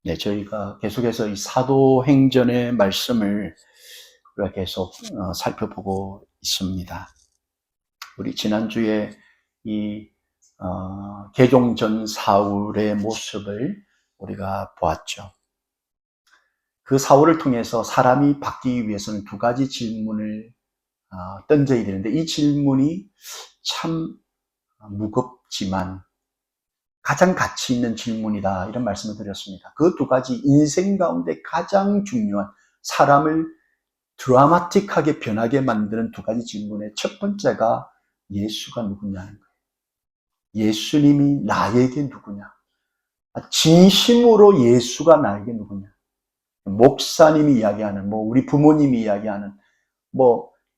네, 저희가 계속해서 이 사도행전의 말씀을 우리가 계속 살펴보고 있습니다. 우리 지난주에 이 개종전 사울의 모습을 우리가 보았죠. 그 사울을 통해서 사람이 바뀌기 위해서는 두 가지 질문을 던져야 되는데, 이 질문이 참 무겁지만 가장 가치 있는 질문이다, 이런 말씀을 드렸습니다. 그 두 가지, 인생 가운데 가장 중요한, 사람을 드라마틱하게 변하게 만드는 두 가지 질문의 첫 번째가 예수가 누구냐는 거예요. 예수님이 나에게 누구냐? 진심으로 예수가 나에게 누구냐? 목사님이 이야기하는, 우리 부모님이 이야기하는,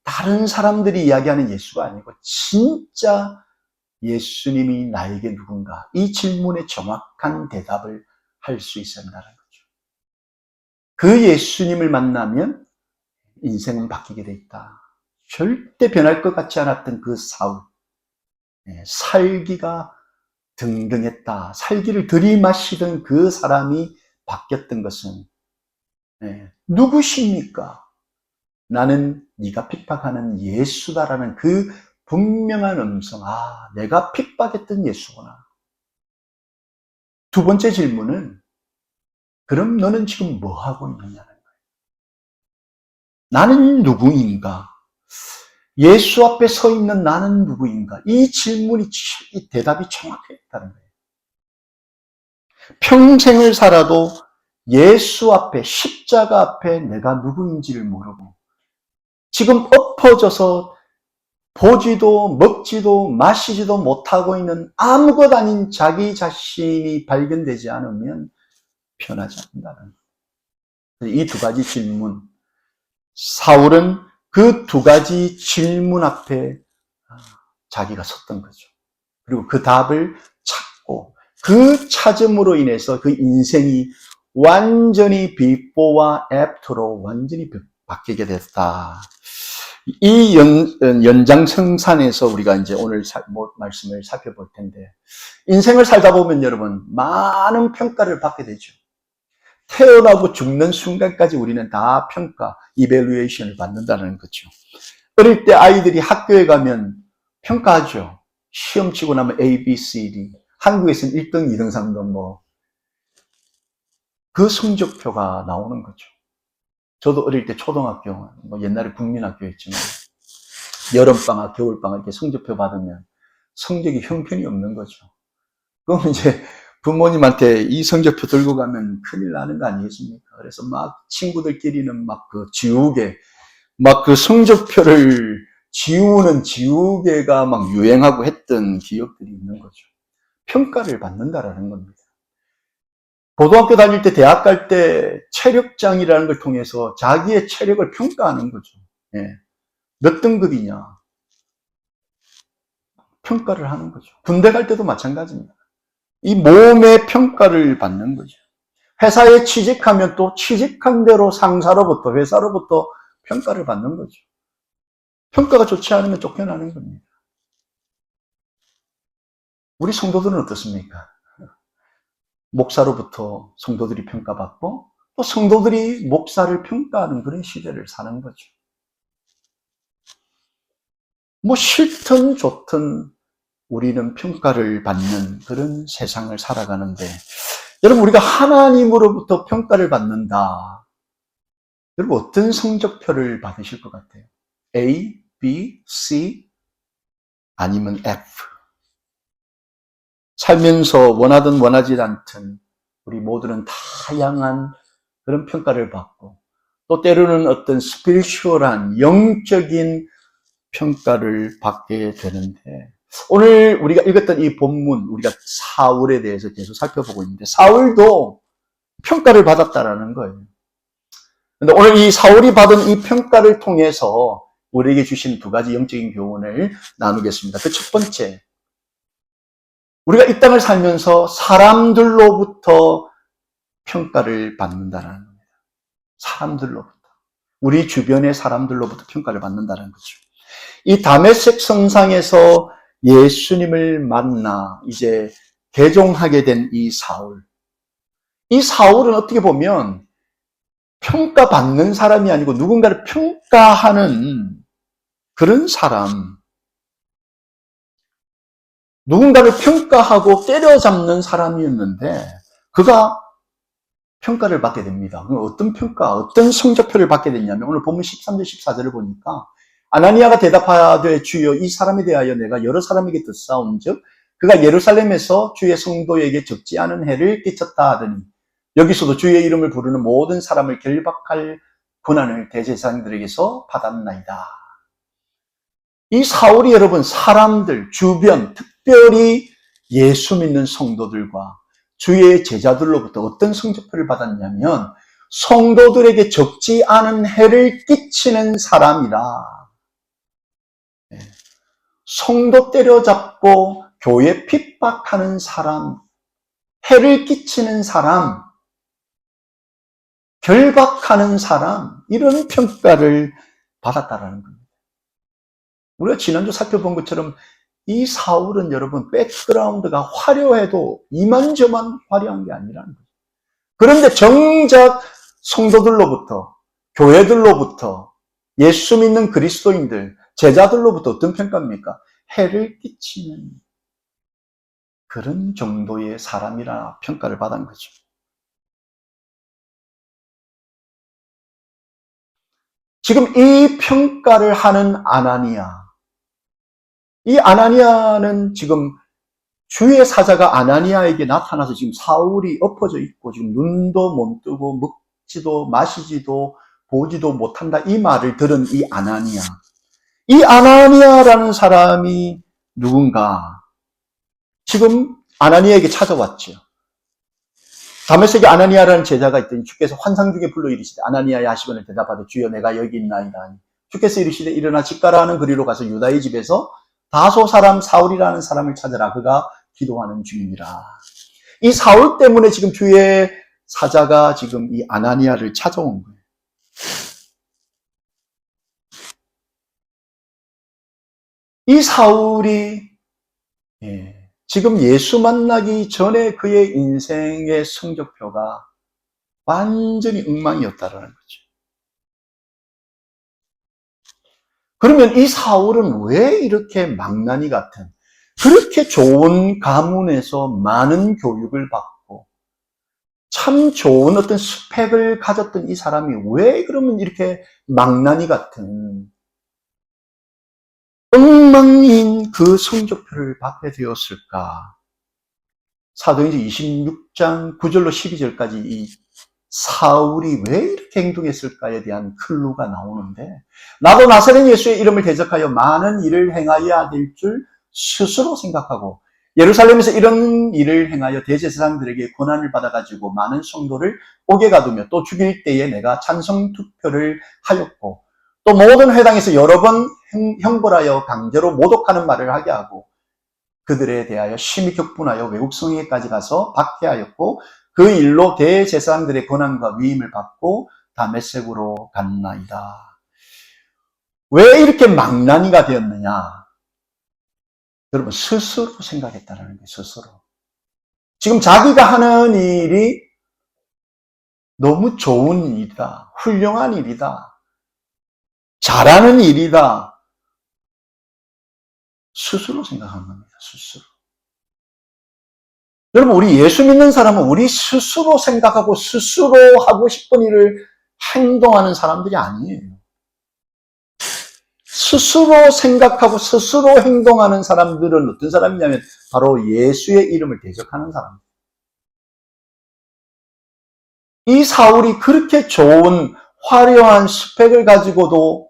다른 사람들이 이야기하는 예수가 아니고 진짜 예수님이 나에게 누군가? 이 질문에 정확한 대답을 할 수 있어야 한다는 거죠. 그 예수님을 만나면 인생은 바뀌게 돼 있다. 절대 변할 것 같지 않았던 그 사울. 살기가 등등했다. 살기를 들이마시던 그 사람이 바뀌었던 것은 누구십니까? 나는 네가 핍박하는 예수다라는 그 분명한 음성. 내가 핍박했던 예수구나. 두 번째 질문은, 그럼 너는 지금 뭐 하고 있느냐는 거예요. 나는 누구인가? 예수 앞에 서 있는 나는 누구인가? 이 질문이, 이 대답이 정확했다는 거예요. 평생을 살아도 예수 앞에, 십자가 앞에 내가 누구인지를 모르고 지금 엎어져서 보지도 먹지도 마시지도 못하고 있는 아무것 아닌 자기 자신이 발견되지 않으면 편하지 않는다는 거예요. 이 두 가지 질문, 사울은 그 두 가지 질문 앞에 자기가 섰던 거죠. 그리고 그 답을 찾고, 그 찾음으로 인해서 그 인생이 완전히 before와 after로 완전히 바뀌게 됐다. 이 연장성산에서 우리가 이제 오늘 말씀을 살펴볼 텐데, 인생을 살다 보면 여러분, 많은 평가를 받게 되죠. 태어나고 죽는 순간까지 우리는 다 평가, 이밸루에이션을 받는다는 거죠. 어릴 때 아이들이 학교에 가면 평가하죠. 시험 치고 나면 A, B, C, D. 한국에서는 1등, 2등, 3등 그 성적표가 나오는 거죠. 저도 어릴 때 초등학교, 옛날에 국민학교였지만 여름방학, 겨울방학 이렇게 성적표 받으면 성적이 형편이 없는 거죠. 그럼 이제 부모님한테 이 성적표 들고 가면 큰일 나는 거 아니겠습니까? 그래서 막 친구들끼리는 막 그 지우개, 막 그 성적표를 지우는 지우개가 막 유행하고 했던 기억들이 있는 거죠. 평가를 받는다라는 겁니다. 고등학교 다닐 때, 대학 갈 때 체력장이라는 걸 통해서 자기의 체력을 평가하는 거죠. 몇 등급이냐? 평가를 하는 거죠. 군대 갈 때도 마찬가지입니다. 이 몸의 평가를 받는 거죠. 회사에 취직하면 또 취직한 대로 상사로부터, 회사로부터 평가를 받는 거죠. 평가가 좋지 않으면 쫓겨나는 겁니다. 우리 성도들은 어떻습니까? 목사로부터 성도들이 평가받고 또 성도들이 목사를 평가하는 그런 시대를 사는 거죠. 싫든 좋든 우리는 평가를 받는 그런 세상을 살아가는데, 여러분, 우리가 하나님으로부터 평가를 받는다. 여러분, 어떤 성적표를 받으실 것 같아요? A, B, C, 아니면 F. 살면서 원하든 원하지 않든 우리 모두는 다양한 그런 평가를 받고, 또 때로는 어떤 스피리추얼한 영적인 평가를 받게 되는데, 오늘 우리가 읽었던 이 본문, 우리가 사울에 대해서 계속 살펴보고 있는데, 사울도 평가를 받았다라는 거예요. 근데 오늘 이 사울이 받은 이 평가를 통해서 우리에게 주신 두 가지 영적인 교훈을 나누겠습니다. 그 첫 번째, 우리가 이 땅을 살면서 사람들로부터 평가를 받는다는 겁니다. 사람들로부터. 우리 주변의 사람들로부터 평가를 받는다는 거죠. 이 다메섹 성상에서 예수님을 만나 이제 개종하게 된 이 사울. 이 사울은 어떻게 보면 평가받는 사람이 아니고 누군가를 평가하는 그런 사람, 누군가를 평가하고 때려잡는 사람이었는데 그가 평가를 받게 됩니다. 어떤 평가, 어떤 성적표를 받게 됐냐면 오늘 본문 13절 14절을 보니까 아나니아가 대답하되 주여 이 사람에 대하여 내가 여러 사람에게 듣사온즉 그가 예루살렘에서 주의 성도에게 적지 않은 해를 끼쳤다 하더니 여기서도 주의 이름을 부르는 모든 사람을 결박할 권한을 대제사장들에게서 받았나이다. 이 사울이 여러분 사람들, 주변, 특별히 예수 믿는 성도들과 주의 제자들로부터 어떤 성적표를 받았냐면 성도들에게 적지 않은 해를 끼치는 사람이라. 성도 때려잡고 교회 핍박하는 사람, 해를 끼치는 사람, 결박하는 사람, 이런 평가를 받았다라는 겁니다. 우리가 지난주 살펴본 것처럼 이 사울은 여러분 백그라운드가 화려해도 이만저만 화려한 게 아니라는 거죠. 그런데 정작 성도들로부터, 교회들로부터, 예수 믿는 그리스도인들, 제자들로부터 어떤 평가입니까? 해를 끼치는 그런 정도의 사람이라 평가를 받은 거죠. 지금 이 평가를 하는 아나니아, 이 아나니아는 지금 주의 사자가 아나니아에게 나타나서 지금 사울이 엎어져 있고 지금 눈도 못 뜨고 먹지도 마시지도 보지도 못한다 이 말을 들은 이 아나니아. 이 아나니아라는 사람이 누군가? 지금 아나니아에게 찾아왔죠. 다메섹에 아나니아라는 제자가 있더니 주께서 환상 중에 불러 이르시되 아나니아야 하시거늘 대답하되 주여 내가 여기 있나이다. 주께서 이르시되 일어나 집 가라 하는 그리로 가서 유다의 집에서 다소 사람 사울이라는 사람을 찾으라. 그가 기도하는 중이니라. 이 사울 때문에 지금 주의 사자가 지금 이 아나니아를 찾아온 거예요. 이 사울이 지금 예수 만나기 전에 그의 인생의 성적표가 완전히 엉망이었다라는 거죠. 그러면 이 사울은 왜 이렇게 망나니 같은 그렇게 좋은 가문에서 많은 교육을 받고 참 좋은 어떤 스펙을 가졌던 이 사람이 왜 그러면 이렇게 망나니 같은 엉망인 그 성적표를 받게 되었을까? 사도행전 26장 9절로 12절까지 이 사울이 왜 이렇게 행동했을까에 대한 클루가 나오는데 나도 나사렛 예수의 이름을 대적하여 많은 일을 행하여야 될 줄 스스로 생각하고 예루살렘에서 이런 일을 행하여 대제사장들에게 권한을 받아가지고 많은 성도를 옥에 가두며 또 죽일 때에 내가 찬성 투표를 하였고 또 모든 회당에서 여러 번 형벌하여 강제로 모독하는 말을 하게 하고 그들에 대하여 심히 격분하여 외국 성에까지 가서 박해하였고 그 일로 대제사장들의 권한과 위임을 받고 다메섹으로 갔나이다. 왜 이렇게 망나니가 되었느냐? 여러분 스스로 생각했다는 거예요. 스스로. 지금 자기가 하는 일이 너무 좋은 일이다. 훌륭한 일이다. 잘하는 일이다. 스스로 생각한 겁니다. 스스로. 여러분 우리 예수 믿는 사람은 우리 스스로 생각하고 스스로 하고 싶은 일을 행동하는 사람들이 아니에요. 스스로 생각하고 스스로 행동하는 사람들은 어떤 사람이냐면 바로 예수의 이름을 대적하는 사람입니다. 이 사울이 그렇게 좋은 화려한 스펙을 가지고도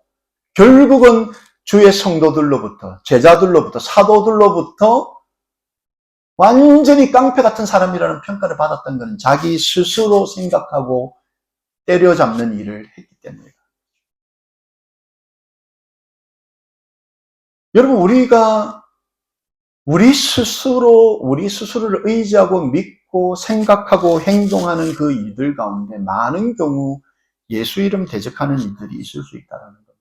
결국은 주의 성도들로부터 제자들로부터 사도들로부터 완전히 깡패 같은 사람이라는 평가를 받았던 것은 자기 스스로 생각하고 때려잡는 일을 했기 때문입니다. 여러분 우리가 우리 스스로를 의지하고 믿고 생각하고 행동하는 그 일들 가운데 많은 경우 예수 이름 대적하는 일들이 있을 수 있다는 겁니다.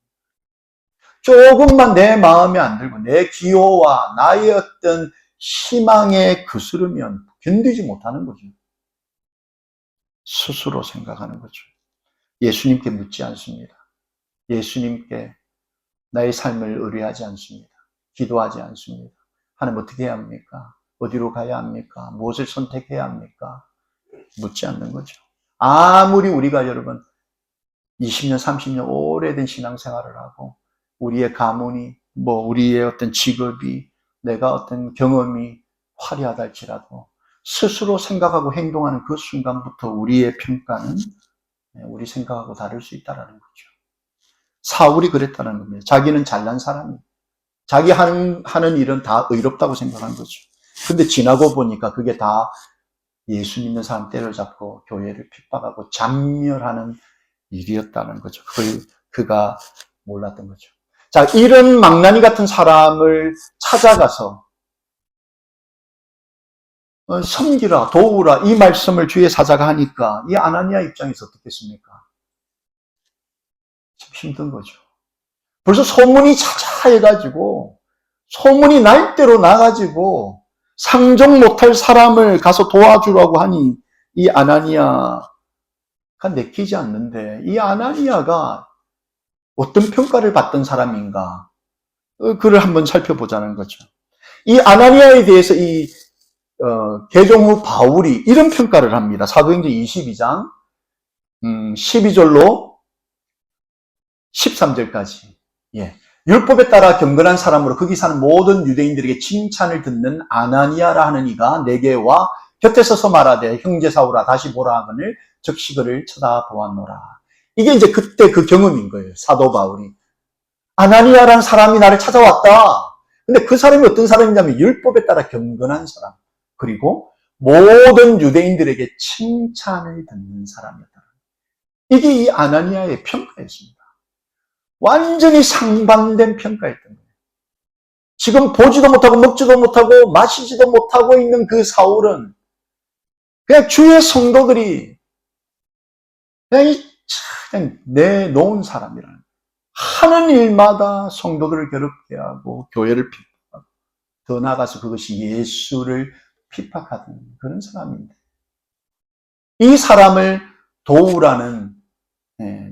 조금만 내 마음에 안 들고 내 기호와 나의 어떤 희망에 거스르면 견디지 못하는 거죠. 스스로 생각하는 거죠. 예수님께 묻지 않습니다. 예수님께 나의 삶을 의뢰하지 않습니다. 기도하지 않습니다. 하나님 어떻게 해야 합니까? 어디로 가야 합니까? 무엇을 선택해야 합니까? 묻지 않는 거죠. 아무리 우리가 여러분 20년, 30년 오래된 신앙생활을 하고 우리의 가문이 우리의 어떤 직업이 내가 어떤 경험이 화려하다 할지라도 스스로 생각하고 행동하는 그 순간부터 우리의 평가는 우리 생각하고 다를 수 있다는 거죠. 사울이 그랬다는 겁니다. 자기는 잘난 사람이 자기 하는 일은 다 의롭다고 생각한 거죠. 근데 지나고 보니까 그게 다 예수 믿는 사람 때려잡고 교회를 핍박하고 잔멸하는 일이었다는 거죠. 그걸 그가 몰랐던 거죠. 자, 이런 망나니 같은 사람을 찾아가서 섬기라, 도우라 이 말씀을 주의 사자가 하니까 이 아나니아 입장에서 어떻겠습니까? 참 힘든 거죠. 벌써 소문이 자자해가지고 소문이 날대로 나가지고 상종 못할 사람을 가서 도와주라고 하니 이 아나니아가 내키지 않는데 이 아나니아가 어떤 평가를 받던 사람인가 그를 한번 살펴보자는 거죠. 이 아나니아에 대해서 이 개종 후 바울이 이런 평가를 합니다. 사도행전 22장 12절로 13절까지. 예. 율법에 따라 경건한 사람으로 거기 사는 모든 유대인들에게 칭찬을 듣는 아나니아라 하는 이가 내게 와 곁에 서서 말하되 형제 사울아 다시 보라 하거늘 즉시 그를 쳐다보았노라. 이게 이제 그때 그 경험인 거예요. 사도 바울이. 아나니아라는 사람이 나를 찾아왔다. 근데 그 사람이 어떤 사람이냐면 율법에 따라 경건한 사람. 그리고 모든 유대인들에게 칭찬을 듣는 사람이었다. 이게 이 아나니아의 평가였습니다. 완전히 상반된 평가였던 거예요. 지금 보지도 못하고 먹지도 못하고 마시지도 못하고 있는 그 사울은 그냥 주의 성도들이 그냥 내놓은 사람이라는 하는 일마다 성도들을 괴롭게 하고 교회를 핍박하고 더 나아가서 그것이 예수를 핍박하던 그런 사람인데 이 사람을 도우라는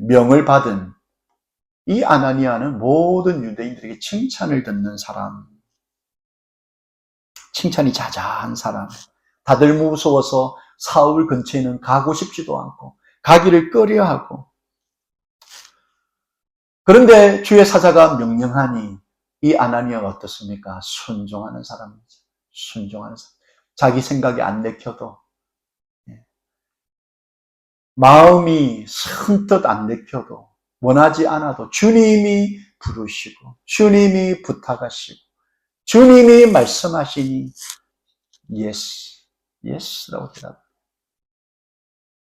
명을 받은 이 아나니아는 모든 유대인들에게 칭찬을 듣는 사람, 칭찬이 자자한 사람, 다들 무서워서 사울 근처에는 가고 싶지도 않고 가기를 꺼려하고 그런데 주의 사자가 명령하니 이 아나니아가 어떻습니까? 순종하는 사람이죠. 순종하는 사람. 자기 생각이 안 내켜도 마음이 선뜻 안 내켜도 원하지 않아도 주님이 부르시고 주님이 부탁하시고 주님이 말씀하시니 예스라고 대답합니다.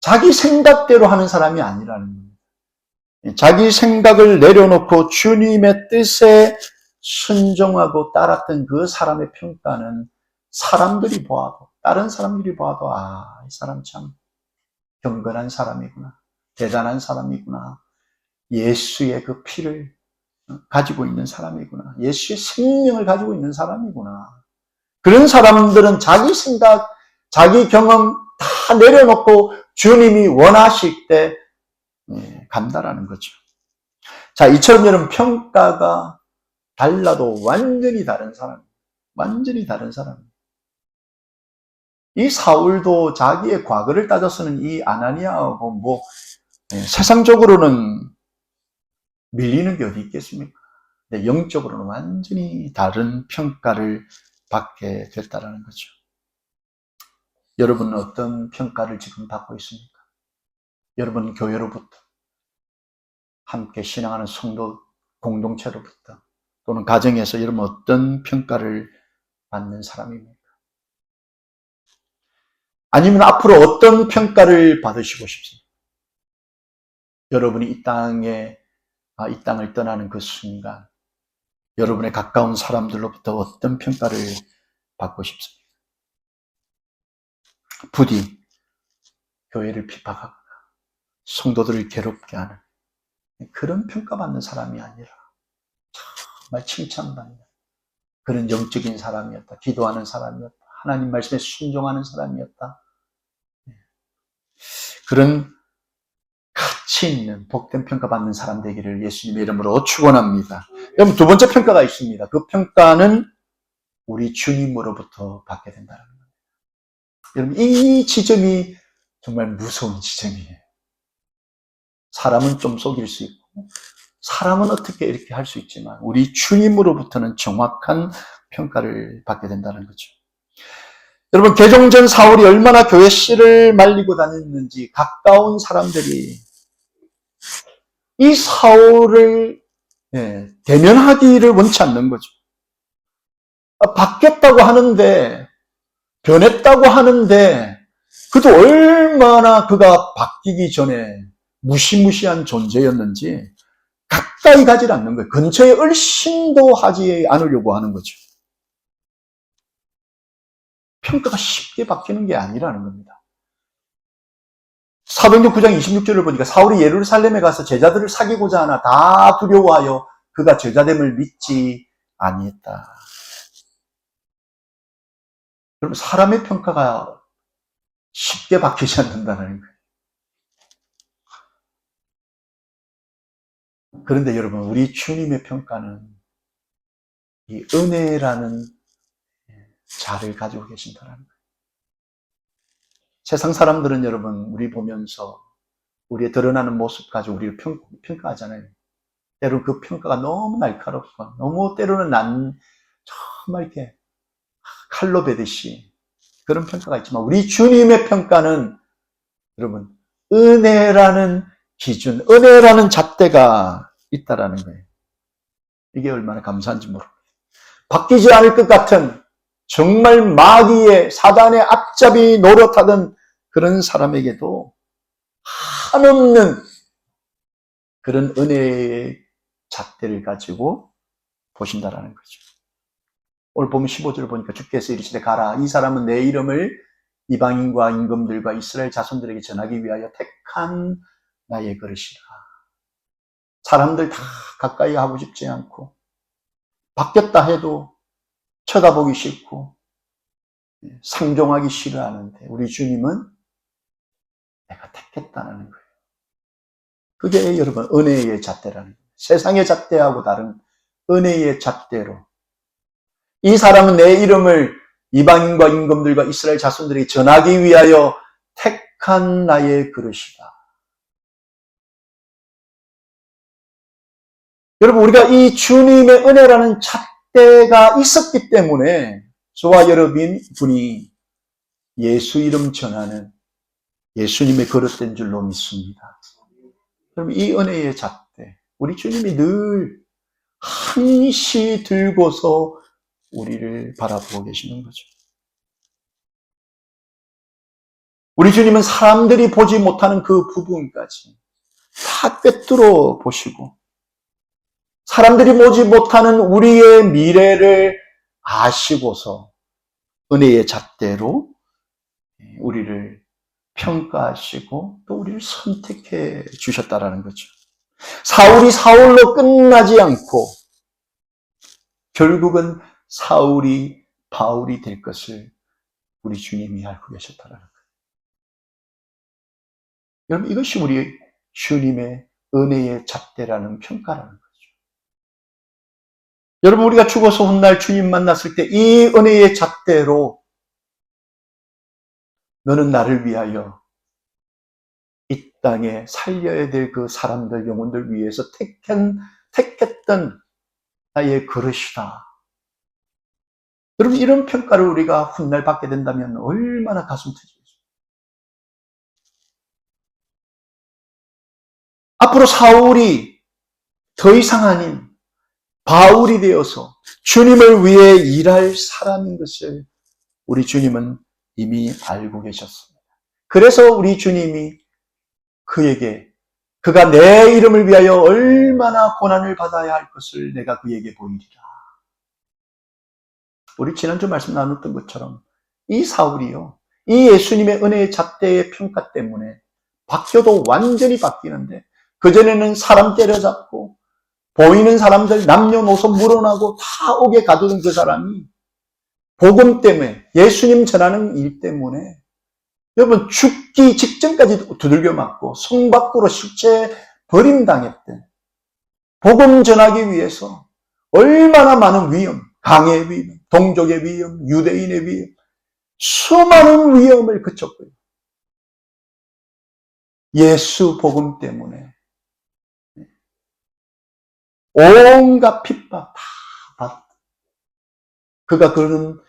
자기 생각대로 하는 사람이 아니라는 겁니다. 자기 생각을 내려놓고 주님의 뜻에 순종하고 따랐던 그 사람의 평가는 사람들이 보아도 다른 사람들이 보아도 이 사람 참 경건한 사람이구나. 대단한 사람이구나. 예수의 그 피를 가지고 있는 사람이구나. 예수의 생명을 가지고 있는 사람이구나. 그런 사람들은 자기 생각, 자기 경험 다 내려놓고 주님이 원하실 때 간다라는 거죠. 자, 이처럼 여러분 평가가 달라도 완전히 다른 사람, 완전히 다른 사람. 이 사울도 자기의 과거를 따져서는 이 아나니아하고 세상적으로는 밀리는 게 어디 있겠습니까? 근데 영적으로는 완전히 다른 평가를 받게 됐다는 거죠. 여러분은 어떤 평가를 지금 받고 있습니까? 여러분 교회로부터, 함께 신앙하는 성도 공동체로부터, 또는 가정에서 여러분 어떤 평가를 받는 사람입니까? 아니면 앞으로 어떤 평가를 받으시고 싶습니까? 여러분이 이 땅을 떠나는 그 순간, 여러분의 가까운 사람들로부터 어떤 평가를 받고 싶습니까? 부디 교회를 핍박하거나 성도들을 괴롭게 하는 그런 평가받는 사람이 아니라 정말 칭찬받는 그런 영적인 사람이었다. 기도하는 사람이었다. 하나님 말씀에 순종하는 사람이었다. 그런 가치 있는 복된 평가받는 사람 되기를 예수님의 이름으로 축원합니다. 여러분, 두 번째 평가가 있습니다. 그 평가는 우리 주님으로부터 받게 된다는 겁니다. 여러분, 이 지점이 정말 무서운 지점이에요. 사람은 좀 속일 수 있고 사람은 어떻게 이렇게 할 수 있지만 우리 주님으로부터는 정확한 평가를 받게 된다는 거죠. 여러분, 개종 전 사울이 얼마나 교회 씨를 말리고 다녔는지 가까운 사람들이 이 사울을 대면하기를 원치 않는 거죠. 바뀌었다고 하는데, 변했다고 하는데, 그도 얼마나 그가 바뀌기 전에 무시무시한 존재였는지 가까이 가지 않는 거예요. 근처에 얼씬도 하지 않으려고 하는 거죠. 평가가 쉽게 바뀌는 게 아니라는 겁니다. 사도행전 9장 26절을 보니까 사울이 예루살렘에 가서 제자들을 사귀고자 하나 다 두려워하여 그가 제자됨을 믿지 아니했다. 여러분, 사람의 평가가 쉽게 바뀌지 않는다는 거예요. 그런데 여러분, 우리 주님의 평가는 이 은혜라는 자를 가지고 계신다는 거예요. 세상 사람들은 여러분, 우리 보면서 우리의 드러나는 모습 가지고 우리를 평가하잖아요. 때로는 그 평가가 너무 날카롭고 너무 때로는 정말 이렇게 칼로 베듯이 그런 평가가 있지만 우리 주님의 평가는 여러분, 은혜라는 기준, 은혜라는 잣대가 있다라는 거예요. 이게 얼마나 감사한지 모릅니다. 바뀌지 않을 것 같은 정말 마귀의 사단의 앞잡이 노릇하던 그런 사람에게도 한없는 그런 은혜의 잣대를 가지고 보신다라는 거죠. 오늘 보면 15절을 보니까 주께서 이르시되 가라. 이 사람은 내 이름을 이방인과 임금들과 이스라엘 자손들에게 전하기 위하여 택한 나의 그릇이라. 사람들 다 가까이 하고 싶지 않고 바뀌었다 해도 쳐다보기 싫고 상종하기 싫어하는데 우리 주님은 내가 택했다는 거예요. 그게 여러분 은혜의 잣대라는 거예요. 세상의 잣대하고 다른 은혜의 잣대로 이 사람은 내 이름을 이방인과 임금들과 이스라엘 자손들에게 전하기 위하여 택한 나의 그릇이다. 여러분, 우리가 이 주님의 은혜라는 잣대가 있었기 때문에 저와 여러분이 예수 이름 전하는 예수님의 그릇된 줄로 믿습니다. 여러분, 이 은혜의 잣대, 우리 주님이 늘 한시 들고서 우리를 바라보고 계시는 거죠. 우리 주님은 사람들이 보지 못하는 그 부분까지 다 꿰뚫어 보시고 사람들이 보지 못하는 우리의 미래를 아시고서 은혜의 잣대로 우리를 평가하시고 또 우리를 선택해 주셨다라는 거죠. 사울이 사울로 끝나지 않고 결국은 사울이 바울이 될 것을 우리 주님이 알고 계셨다라는 거예요. 여러분, 이것이 우리 주님의 은혜의 잣대라는 평가라는 거죠. 여러분, 우리가 죽어서 훗날 주님 만났을 때 이 은혜의 잣대로 너는 나를 위하여 이 땅에 살려야 될 그 사람들, 영혼들 위해서 택했던 나의 그릇이다. 여러분, 이런 평가를 우리가 훗날 받게 된다면 얼마나 가슴 터지겠어요. 앞으로 사울이 더 이상 아닌 바울이 되어서 주님을 위해 일할 사람인 것을 우리 주님은 이미 알고 계셨습니다. 그래서 우리 주님이 그에게 그가 내 이름을 위하여 얼마나 고난을 받아야 할 것을 내가 그에게 보이리라. 우리 지난주 말씀 나눴던 것처럼 이 사울이요, 이 예수님의 은혜의 잣대의 평가 때문에 바뀌어도 완전히 바뀌는데 그전에는 사람 때려잡고 보이는 사람들 남녀노소 물어나고 다 옥에 가두던 그 사람이 복음 때문에 예수님 전하는 일 때문에 여러분, 죽기 직전까지 두들겨 맞고 성 밖으로 실제 버림당했던 복음 전하기 위해서 얼마나 많은 위험, 강의 위험, 동족의 위험, 유대인의 위험, 수많은 위험을 그쳤고요. 예수 복음 때문에 온갖 핍박 다 받았다. 그가 그런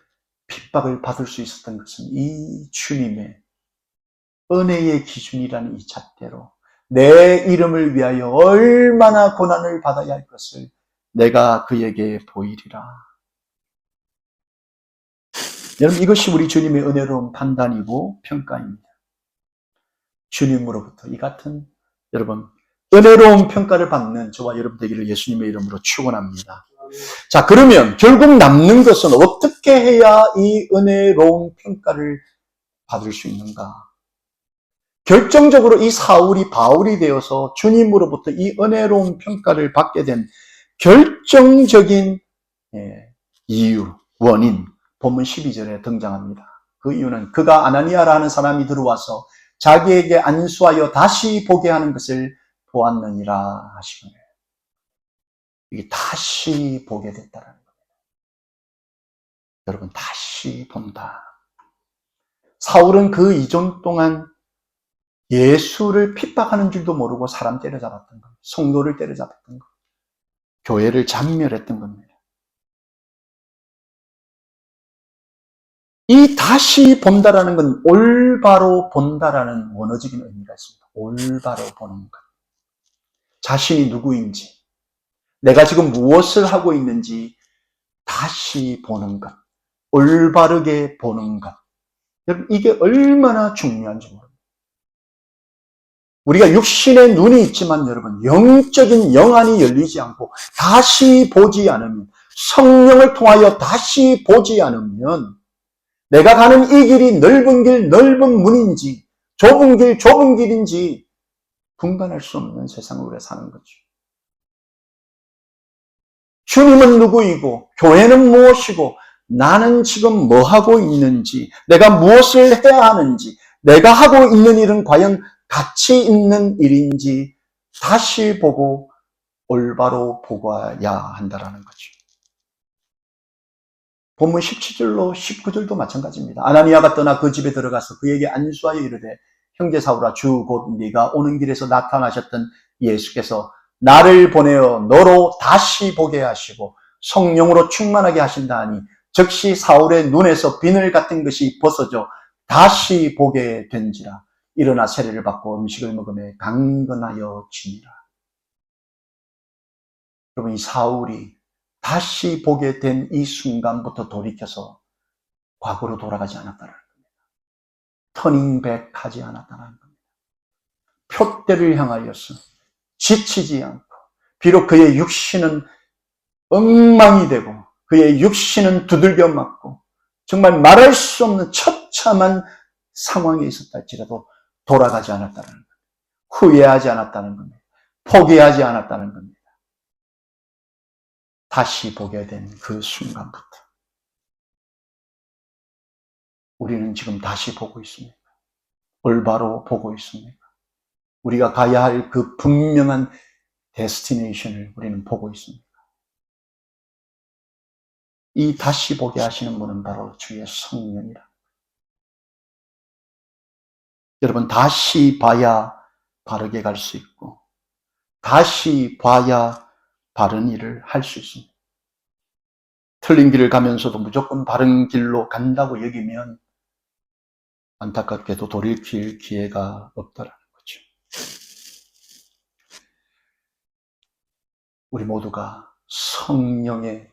핍박을 받을 수 있었던 것은 이 주님의 은혜의 기준이라는 이 잣대로 내 이름을 위하여 얼마나 고난을 받아야 할 것을 내가 그에게 보이리라. 여러분, 이것이 우리 주님의 은혜로운 판단이고 평가입니다. 주님으로부터 이 같은 여러분 은혜로운 평가를 받는 저와 여러분 되기를 예수님의 이름으로 축원합니다. 자, 그러면 결국 남는 것은 어떻게 해야 이 은혜로운 평가를 받을 수 있는가? 결정적으로 이 사울이 바울이 되어서 주님으로부터 이 은혜로운 평가를 받게 된 결정적인 이유, 원인, 본문 12절에 등장합니다. 그 이유는 그가 아나니아라 하는 사람이 들어와서 자기에게 안수하여 다시 보게 하는 것을 보았느니라 하시는 거예요. 이게 다시 보게 됐다는 겁니다. 여러분, 다시 본다. 사울은 그 이전 동안 예수를 핍박하는 줄도 모르고 사람 때려잡았던 겁니다. 성도를 때려잡았던 겁니다. 교회를 잔멸했던 겁니다. 이 다시 본다라는 건 올바로 본다라는 원어적인 의미가 있습니다. 올바로 보는 것. 자신이 누구인지, 내가 지금 무엇을 하고 있는지 다시 보는 것. 올바르게 보는 것. 여러분, 이게 얼마나 중요한지 모릅니다. 우리가 육신의 눈이 있지만 여러분, 영적인 영안이 열리지 않고 다시 보지 않으면, 성령을 통하여 다시 보지 않으면 내가 가는 이 길이 넓은 길, 넓은 문인지 좁은 길, 좁은 길인지 분간할 수 없는 세상을 우리가 사는 거죠. 주님은 누구이고 교회는 무엇이고 나는 지금 뭐 하고 있는지, 내가 무엇을 해야 하는지, 내가 하고 있는 일은 과연 가치 있는 일인지 다시 보고 올바로 보아야 한다는 거죠. 본문 17절로 19절도 마찬가지입니다. 아나니아가 떠나 그 집에 들어가서 그에게 안수하여 이르되 형제 사울아, 주 곧 네가 오는 길에서 나타나셨던 예수께서 나를 보내어 너로 다시 보게 하시고 성령으로 충만하게 하신다 하니 즉시 사울의 눈에서 비늘 같은 것이 벗어져 다시 보게 된지라. 일어나 세례를 받고 음식을 먹으며 강건하여 지니라. 여러분, 이 사울이 다시 보게 된 이 순간부터 돌이켜서 과거로 돌아가지 않았다는 겁니다. 터닝백 하지 않았다는 겁니다. 표대를 향하여서 지치지 않고, 비록 그의 육신은 엉망이 되고 그의 육신은 두들겨 맞고 정말 말할 수 없는 처참한 상황에 있었다 할지라도 돌아가지 않았다는 겁니다. 후회하지 않았다는 겁니다. 포기하지 않았다는 겁니다. 다시 보게 된 그 순간부터 우리는 지금 다시 보고 있습니다. 올바로 보고 있습니다. 우리가 가야 할 그 분명한 데스티네이션을 우리는 보고 있습니다. 이 다시 보게 하시는 분은 바로 주의 성령이라. 여러분, 다시 봐야 바르게 갈 수 있고 다시 봐야 바른 일을 할 수 있습니다. 틀린 길을 가면서도 무조건 바른 길로 간다고 여기면 안타깝게도 돌이킬 기회가 없다라는 거죠. 우리 모두가 성령의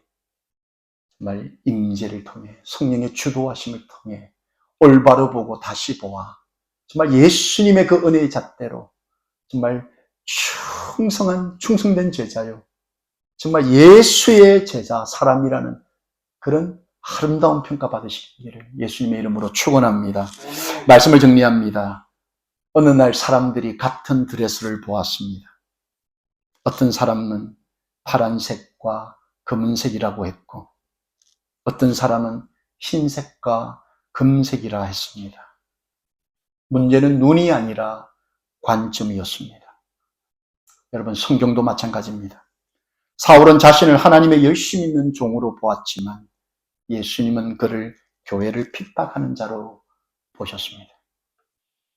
정말 임재를 통해, 성령의 주도하심을 통해 올바로 보고 다시 보아 정말 예수님의 그 은혜의 잣대로 정말 충성된 제자요, 정말 예수의 제자, 사람이라는 그런 아름다운 평가 받으시기를 예수님의 이름으로 축원합니다. 말씀을 정리합니다. 어느 날 사람들이 같은 드레스를 보았습니다. 어떤 사람은 파란색과 검은색이라고 했고 어떤 사람은 흰색과 금색이라 했습니다. 문제는 눈이 아니라 관점이었습니다. 여러분, 성경도 마찬가지입니다. 사울은 자신을 하나님의 열심 있는 종으로 보았지만 예수님은 그를 교회를 핍박하는 자로 보셨습니다.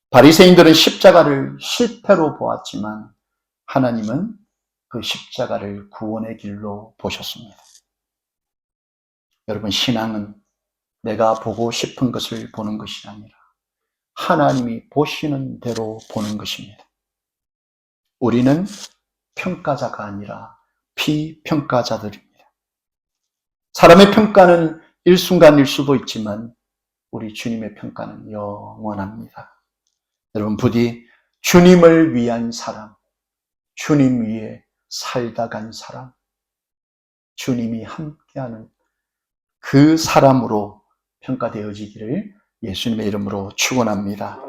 바리새인들은 십자가를 실패로 보았지만 하나님은 그 십자가를 구원의 길로 보셨습니다. 여러분, 신앙은 내가 보고 싶은 것을 보는 것이 아니라 하나님이 보시는 대로 보는 것입니다. 우리는 평가자가 아니라 비평가자들입니다. 사람의 평가는 일순간일 수도 있지만 우리 주님의 평가는 영원합니다. 여러분, 부디 주님을 위한 사람, 주님 위에 살다 간 사람, 주님이 함께하는 그 사람으로 평가되어지기를 예수님의 이름으로 축원합니다.